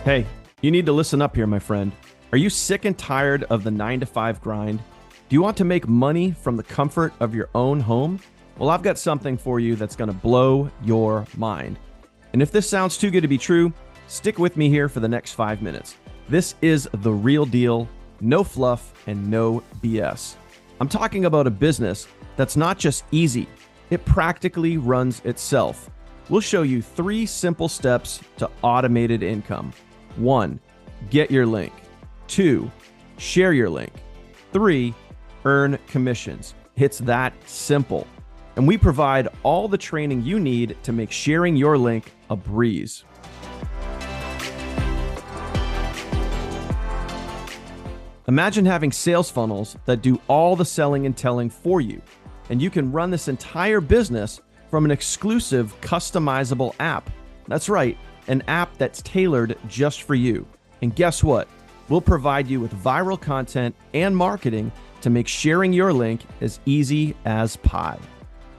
Hey, you need to listen up here, my friend. Are you sick and tired of the 9-to-5 grind? Do you want to make money from the comfort of your own home? Well, I've got something for you that's going to blow your mind. And if this sounds too good to be true, stick with me here for the next 5 minutes. This is the real deal, no fluff and no BS. I'm talking about a business that's not just easy, it practically runs itself. We'll show you 3 simple steps to automated income. 1, get your link. 2, share your link. 3, earn commissions. It's that simple. And we provide all the training you need to make sharing your link a breeze. Imagine having sales funnels that do all the selling and telling for you. And you can run this entire business from an exclusive customizable app. That's right, an app that's tailored just for you. And guess what? We'll provide you with viral content and marketing to make sharing your link as easy as pie.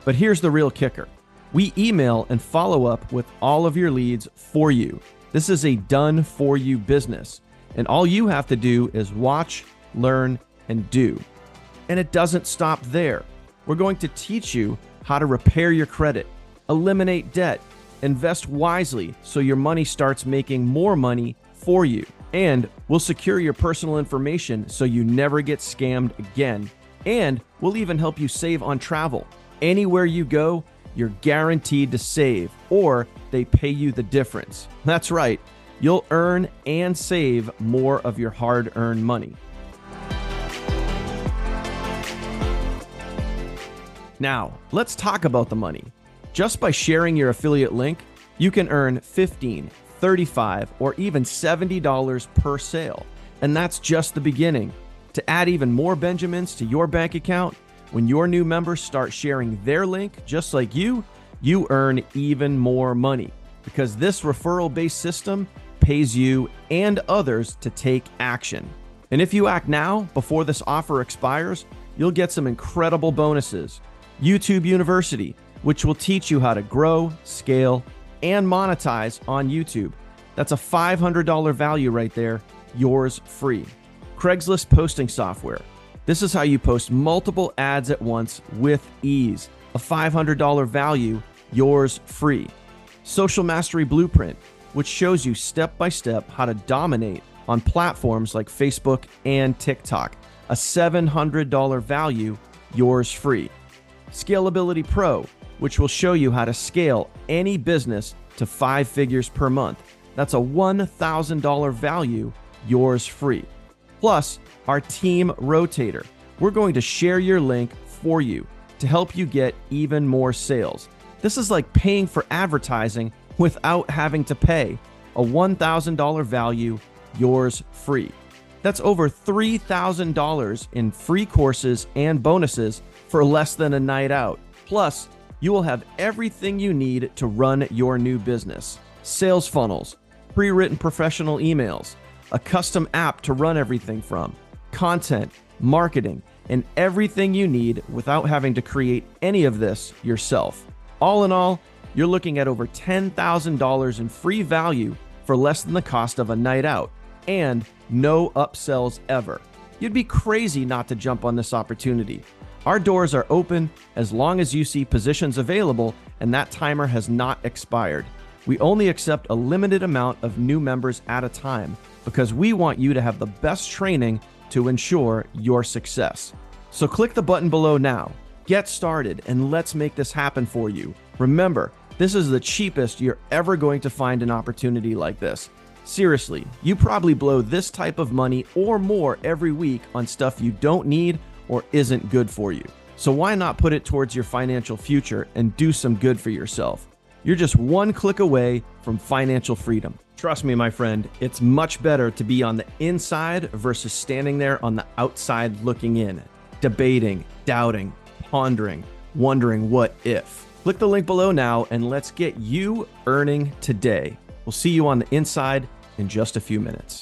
But here's the real kicker. We email and follow up with all of your leads for you. This is a done-for-you business. And all you have to do is watch, learn, and do. And it doesn't stop there. We're going to teach you how to repair your credit, eliminate debt, invest wisely so your money starts making more money for you. And we'll secure your personal information so you never get scammed again. And we'll even help you save on travel. Anywhere you go, you're guaranteed to save, or they pay you the difference. That's right, you'll earn and save more of your hard-earned money. Now, let's talk about the money. Just by sharing your affiliate link, you can earn $15, $35, or even $70 per sale. And that's just the beginning. To add even more Benjamins to your bank account, when your new members start sharing their link just like you earn even more money because this referral-based system pays you and others to take action. And if you act now before this offer expires, you'll get some incredible bonuses. YouTube University, which will teach you how to grow, scale, and monetize on YouTube. That's a $500 value right there, yours free. Craigslist posting software. This is how you post multiple ads at once with ease. A $500 value, yours free. Social Mastery Blueprint, which shows you step-by-step how to dominate on platforms like Facebook and TikTok. A $700 value, yours free. Scalability Pro, which will show you how to scale any business to 5 figures per month. That's a $1,000 value, yours free. Plus, our Team Rotator. We're going to share your link for you to help you get even more sales. This is like paying for advertising without having to pay. A $1,000 value, yours free. That's over $3,000 in free courses and bonuses for less than a night out. Plus, you will have everything you need to run your new business. Sales funnels, pre-written professional emails, a custom app to run everything from, content, marketing, and everything you need without having to create any of this yourself. All in all, you're looking at over $10,000 in free value for less than the cost of a night out, and no upsells ever. You'd be crazy not to jump on this opportunity. Our doors are open as long as you see positions available and that timer has not expired. We only accept a limited amount of new members at a time because we want you to have the best training to ensure your success. So click the button below now, get started, and let's make this happen for you. Remember, this is the cheapest you're ever going to find an opportunity like this. Seriously, you probably blow this type of money or more every week on stuff you don't need or isn't good for you. So why not put it towards your financial future and do some good for yourself? You're just one click away from financial freedom. Trust me, my friend, it's much better to be on the inside versus standing there on the outside looking in, debating, doubting, pondering, wondering what if. Click the link below now and let's get you earning today. We'll see you on the inside in just a few minutes.